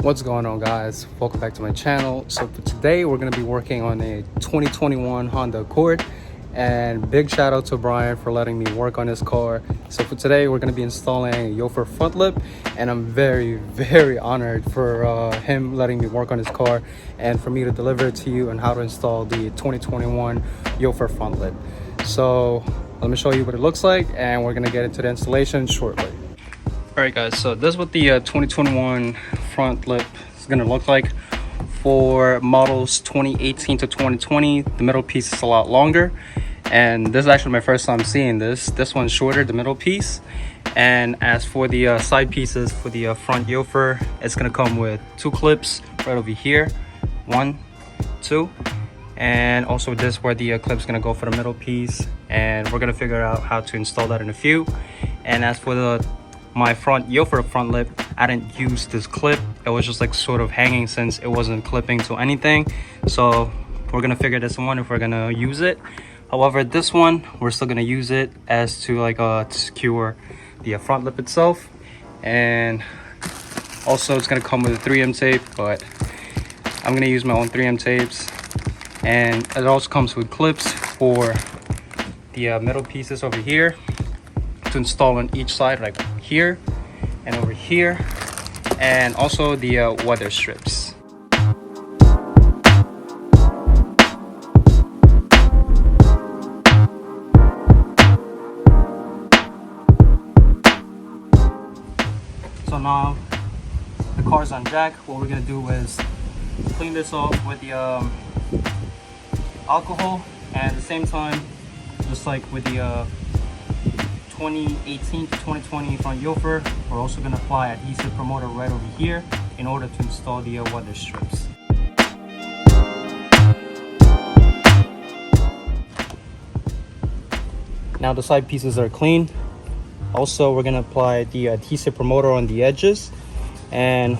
What's going on, guys? Welcome back to my channel. So for today we're going to be working on a 2021 Honda Accord, and big shout out to Brian for letting me work on this car. So for today we're going to be installing a Yofer front lip, and I'm very honored for him letting me work on his car and for me to deliver it to you on how to install the 2021 Yofer front lip. So let me show you what it looks like, and we're going to get into the installation shortly. Alright guys, so this is what the 2021 front lip is going to look like. For models 2018 to 2020, the middle piece is a lot longer, and this is actually my first time seeing this one's shorter, the middle piece. And as for the side pieces for the front Yofer, it's going to come with two clips right over here, 1, 2, and also this where the clip's going to go for the middle piece, and we're going to figure out how to install that in a few. And as for my front Yofer front lip, I didn't use this clip. It was just like sort of hanging since it wasn't clipping to anything. So we're gonna figure this one if we're gonna use it. However, this one we're still gonna use it as to like to secure the front lip itself. And also it's gonna come with a 3M tape, but I'm gonna use my own 3M tapes. And it also comes with clips for the middle pieces over here to install on each side, like here and over here, and also the weather strips. So now the car's on jack. What we're gonna do is clean this off with the alcohol, and at the same time, just like with the 2018 to 2020 front Yofer, we're also going to apply adhesive promoter right over here in order to install the weather strips. Now the side pieces are clean. Also, we're going to apply the adhesive promoter on the edges, and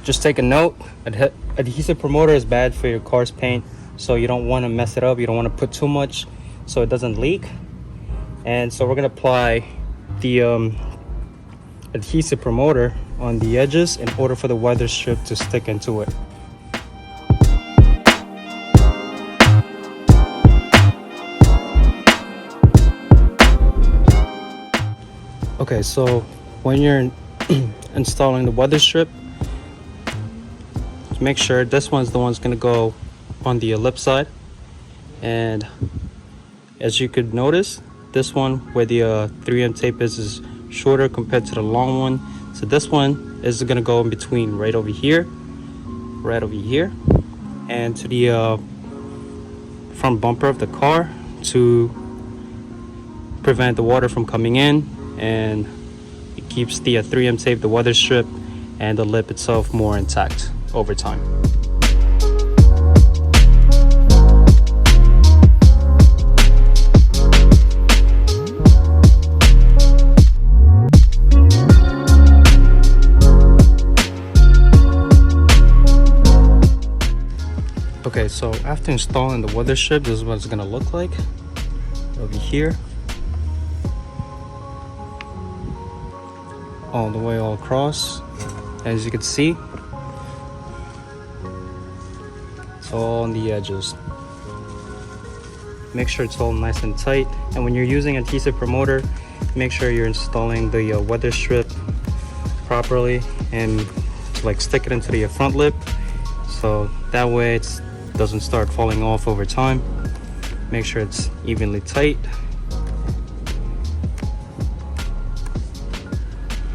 just take a note, adhesive promoter is bad for your car's paint, so you don't want to mess it up. You don't want to put too much so it doesn't leak. And so we're going to apply the adhesive promoter on the edges in order for the weather strip to stick into it. Okay, so when you're installing the weather strip, make sure this one's the one's going to go on the lip side. And as you could notice, this one where the 3M tape is shorter compared to the long one. So this one is going to go in between right over here, and to the front bumper of the car to prevent the water from coming in, and it keeps the 3M tape, the weather strip, and the lip itself more intact over time. Okay, so after installing the weather strip, this is what it's gonna look like over here, all the way all across. As you can see, it's all on the edges. Make sure it's all nice and tight, and when you're using adhesive promoter, make sure you're installing the weather strip properly and to like stick it into the front lip, so that way it doesn't start falling off over time. Make sure it's evenly tight.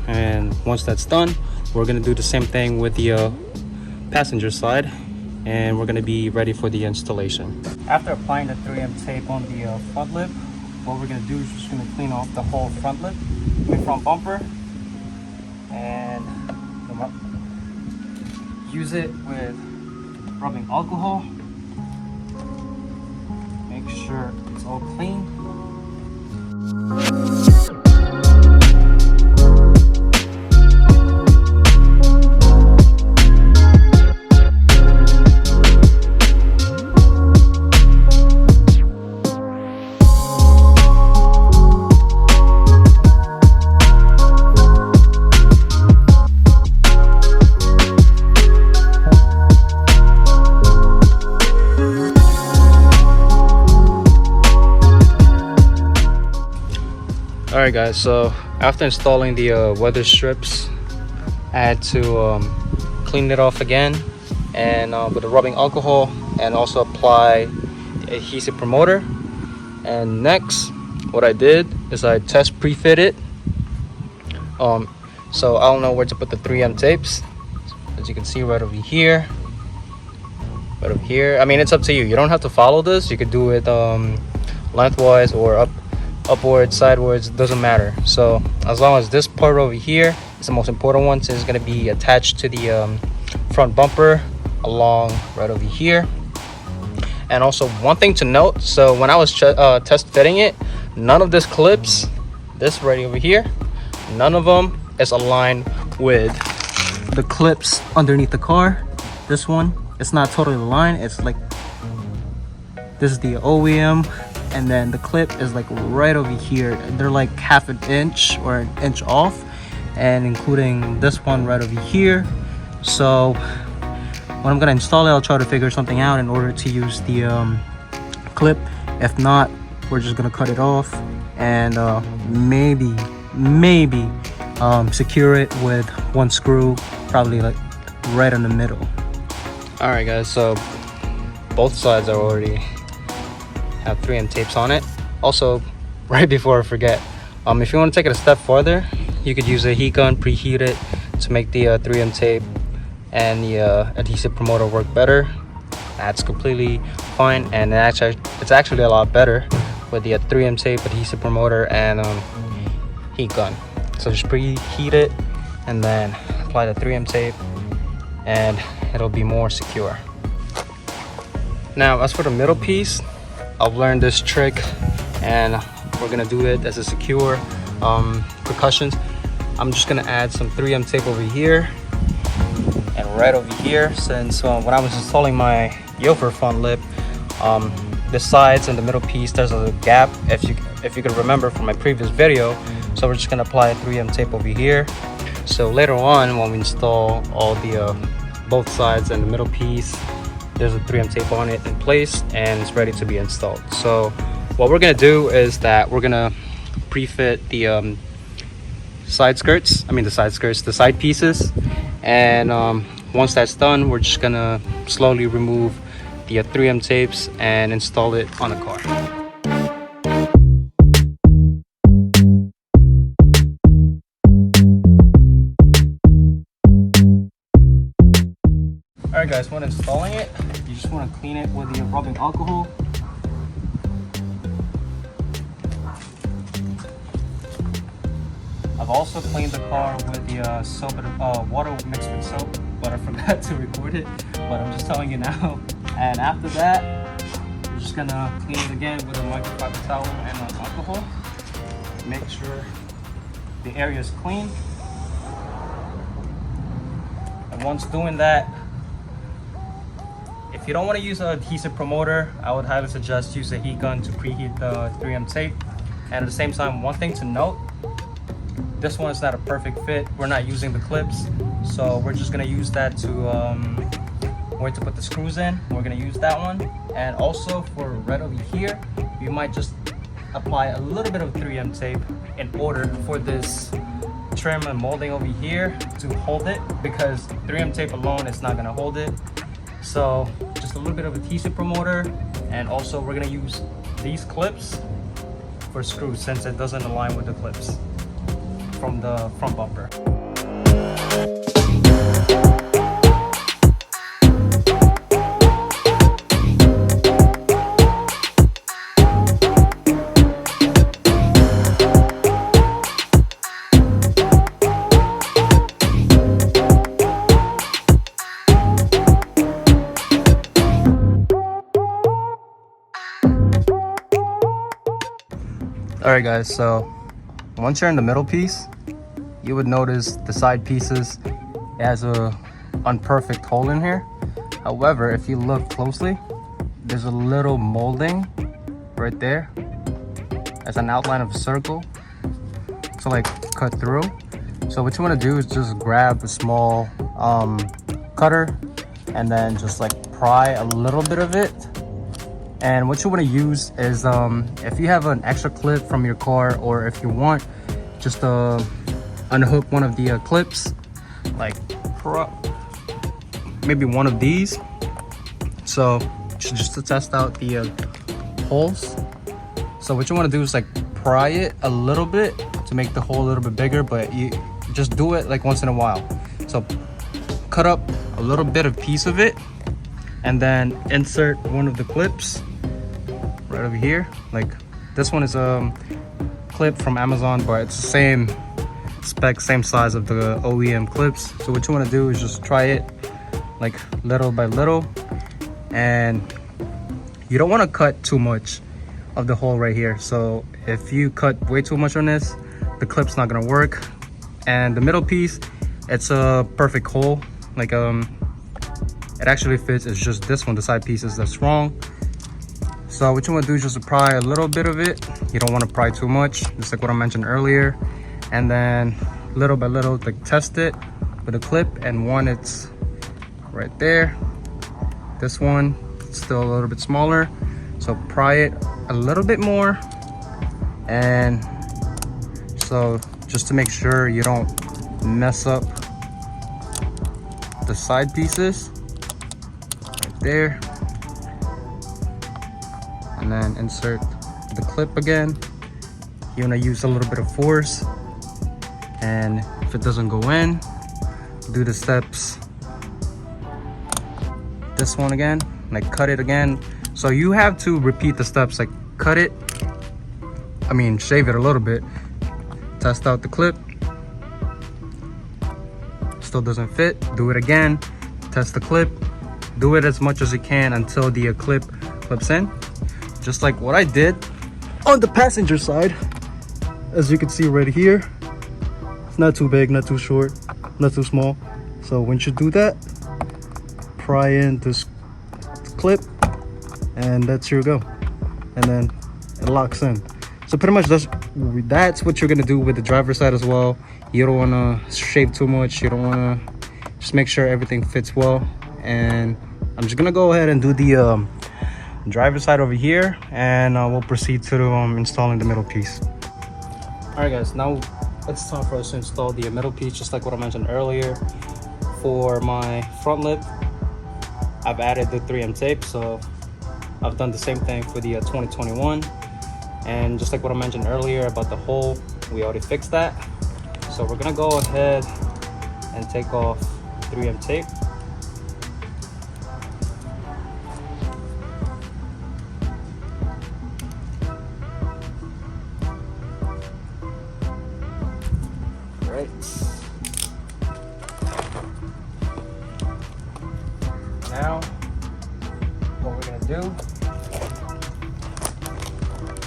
And once that's done, we're going to do the same thing with the passenger side, and we're going to be ready for the installation. After applying the 3M tape on the front lip, what we're going to do is just going to clean off the whole front lip, the front bumper, and use it with rubbing alcohol. Make sure it's all clean. Alright guys, so after installing the weather strips, I had to clean it off again and with the rubbing alcohol, and also apply the adhesive promoter. And next, what I did is I test pre-fit it. So I don't know where to put the 3M tapes. As you can see right over here, right over here. I mean, it's up to you. You don't have to follow this. You could do it lengthwise or upwards, sideways, doesn't matter. So as long as this part over here is the most important one, since it's going to be attached to the front bumper along right over here. And also one thing to note, so when I was test fitting it, none of this clips, this right over here, none of them is aligned with the clips underneath the car. This one, it's not totally aligned. It's like, this is the OEM, and then the clip is like right over here. They're like half an inch or an inch off, and including this one right over here. So when I'm gonna install it, I'll try to figure something out in order to use the clip. If not, we're just gonna cut it off and maybe secure it with one screw, probably like right in the middle. All right guys, so both sides are already have 3M tapes on it. Also, right before I forget, if you want to take it a step further, you could use a heat gun, preheat it to make the 3M tape and the adhesive promoter work better. That's completely fine, and it's actually a lot better with the 3M tape, adhesive promoter, and heat gun. So just preheat it and then apply the 3M tape, and it'll be more secure. Now, as for the middle piece, I've learned this trick, and we're gonna do it as a secure precautions. I'm just gonna add some 3M tape over here and right over here, since when I was installing my Yofer front lip, the sides and the middle piece, there's a gap, if you could remember from my previous video. So we're just gonna apply 3M tape over here, so later on when we install all the both sides and the middle piece, there's a 3M tape on it in place and it's ready to be installed. So what we're gonna do is that we're gonna pre-fit the side pieces, and once that's done, we're just gonna slowly remove the 3M tapes and install it on the car. Alright guys, when installing it, you just want to clean it with the rubbing alcohol. I've also cleaned the car with the soap and water mixed with soap, but I forgot to record it, but I'm just telling you now. And after that, you're just gonna clean it again with a microfiber towel and alcohol. Make sure the area is clean. And once doing that, if you don't want to use an adhesive promoter, I would highly suggest use a heat gun to preheat the 3M tape. And at the same time, one thing to note, this one is not a perfect fit. We're not using the clips, so we're just gonna use that to where to put the screws in. We're gonna use that one. And also for right over here, you might just apply a little bit of 3M tape in order for this trim and molding over here to hold it, because 3M tape alone is not gonna hold it. So just a little bit of adhesive promoter, and also we're gonna use these clips for screws since it doesn't align with the clips from the front bumper. Alright guys, so once you're in the middle piece, you would notice the side pieces, it has a unperfect hole in here. However, if you look closely, there's a little molding right there as an outline of a circle to like cut through. So what you want to do is just grab a small cutter and then just like pry a little bit of it, And what you want to use is if you have an extra clip from your car, or if you want just unhook one of the clips, like maybe one of these. So just to test out the holes. So what you want to do is like pry it a little bit to make the hole a little bit bigger, but you just do it like once in a while. So cut up a little bit of piece of it and then insert one of the clips right over here. Like this one is a clip from Amazon, but it's the same spec, same size of the OEM clips. So what you want to do is just try it like little by little, and you don't want to cut too much of the hole right here. So if you cut way too much on this, the clip's not gonna work. And the middle piece, it's a perfect hole. Like it actually fits. It's just this one, the side pieces, that's wrong. So what you want to do is just pry a little bit of it. You don't want to pry too much, just like what I mentioned earlier. And then little by little, like test it with a clip. And one, it's right there. This one, it's still a little bit smaller. So pry it a little bit more. And so just to make sure you don't mess up the side pieces, right there. And then insert the clip again. You want to use a little bit of force, and if it doesn't go in, do the steps. This one again, like cut it again. So you have to repeat the steps, like cut it, shave it a little bit, test out the clip, still doesn't fit, do it again, test the clip, do it as much as you can until the clip clips in, just like what I did on the passenger side. As you can see right here, it's not too big, not too short, not too small. So once you do that, pry in this clip, and that's your go, and then it locks in. So pretty much that's what you're gonna do with the driver's side as well. You don't want to shave too much. You don't want to, just make sure everything fits well. And I'm just gonna go ahead and do the driver's side over here, and we'll proceed to installing the middle piece. All right guys, now it's time for us to install the middle piece, just like what I mentioned earlier. For my front lip, I've added the 3M tape, so I've done the same thing for the 2021. And just like what I mentioned earlier about the hole, we already fixed that. So we're gonna go ahead and take off 3M tape. Right. Now, what we're gonna do,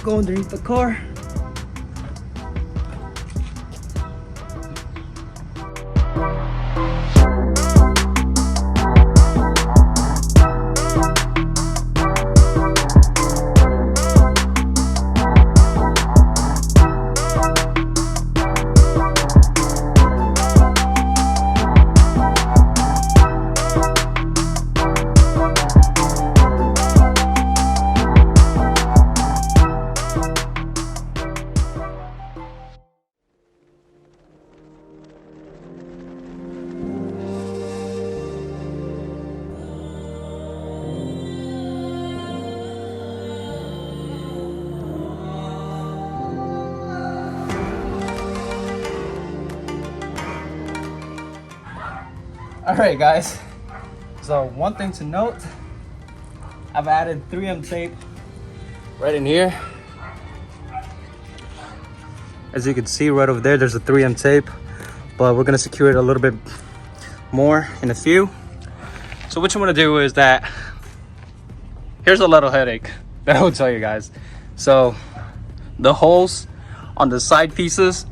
go underneath the car. All right guys, so one thing to note, I've added 3M tape right in here. As you can see right over there, there's a 3M tape, but we're gonna secure it a little bit more in a few. So what you wanna do is that, here's a little headache that I will tell you guys. So the holes on the side pieces,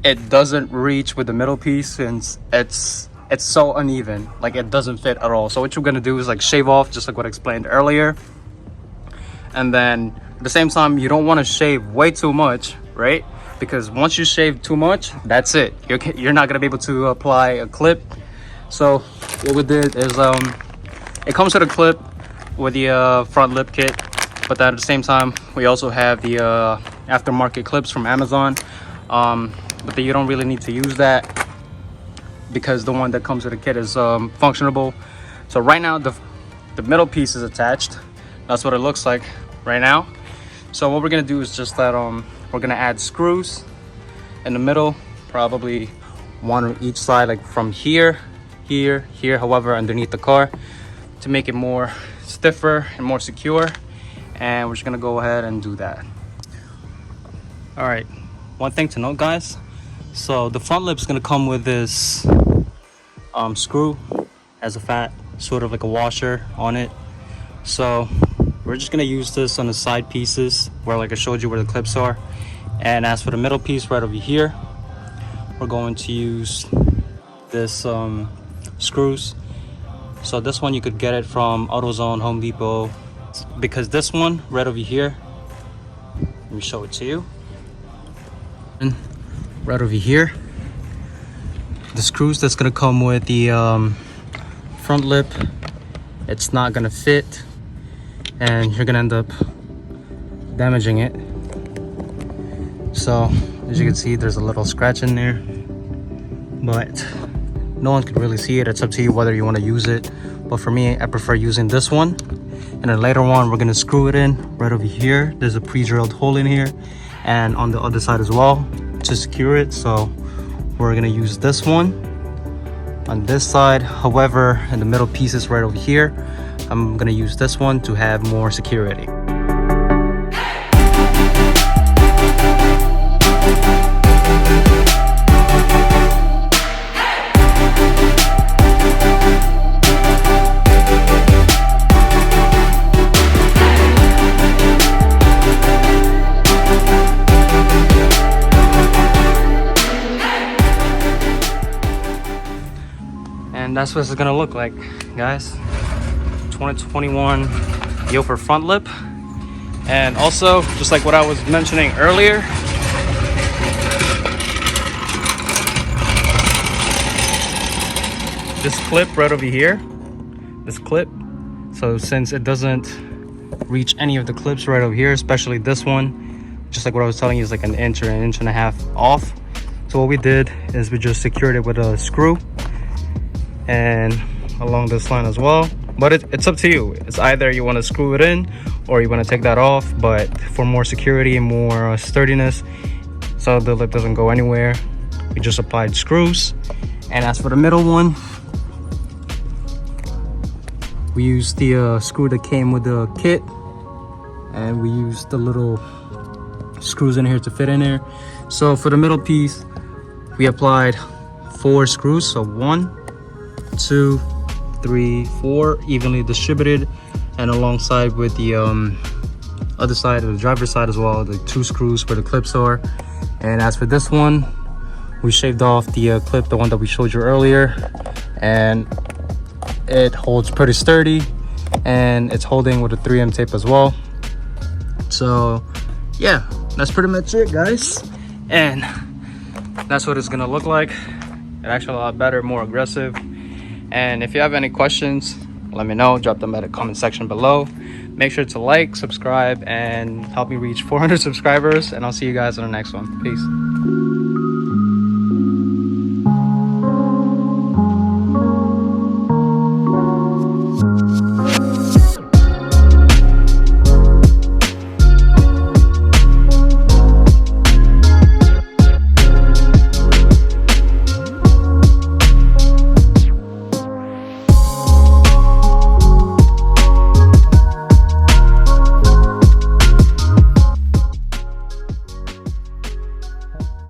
it doesn't reach with the middle piece, and it's so uneven, like it doesn't fit at all. So what you're gonna do is like shave off, just like what I explained earlier. And then at the same time, you don't want to shave way too much, right? Because once you shave too much, that's it. You're not gonna be able to apply a clip. So what we did is it comes with a clip with the front lip kit, But at the same time, we also have the aftermarket clips from Amazon, but you don't really need to use that because the one that comes with the kit is functionable. So right now the middle piece is attached. That's what it looks like right now. So what we're gonna do is just that we're gonna add screws in the middle, probably one on each side, like from here, here, here, however, underneath the car, to make it more stiffer and more secure. And we're just gonna go ahead and do that. All right, one thing to note, guys, so the front lip's gonna come with this screw, has a fat sort of like a washer on it. So we're just gonna use this on the side pieces where, like I showed you, where the clips are. And as for the middle piece right over here, we're going to use this screws. So this one you could get it from AutoZone, Home Depot, because this one right over here, let me show it to you. And right over here, the screws that's gonna come with the front lip, it's not gonna fit, and you're gonna end up damaging it. So as you can see, there's a little scratch in there, but no one could really see it. It's up to you whether you want to use it, but for me, I prefer using this one. And then later on, we're gonna screw it in right over here. There's a pre-drilled hole in here, and on the other side as well, to secure it. So we're gonna use this one on this side. However, in the middle pieces right over here, I'm gonna use this one to have more security. And that's what it's gonna look like, guys. 2021 Yofer front lip. And also, just like what I was mentioning earlier, this clip right over here, this clip, so since it doesn't reach any of the clips right over here, especially this one, just like what I was telling you, is like an inch or an inch and a half off. So what we did is we just secured it with a screw and along this line as well. But it's up to you. It's either you want to screw it in or you want to take that off, but for more security and more sturdiness, so the lip doesn't go anywhere, we just applied screws. And as for the middle one, we used the screw that came with the kit, and we used the little screws in here to fit in there. So for the middle piece, we applied 4 screws, so 1, 2, 3, 4, evenly distributed, and alongside with the other side of the driver's side as well, the 2 screws where the clips are. And as for this one, we shaved off the clip, the one that we showed you earlier, and it holds pretty sturdy, and it's holding with a 3M tape as well. So yeah, that's pretty much it, guys, and that's what it's gonna look like. It's actually a lot better, more aggressive. And if you have any questions, let me know. Drop them at the comment section below. Make sure to like, subscribe, and help me reach 400 subscribers. And I'll see you guys in the next one. Peace.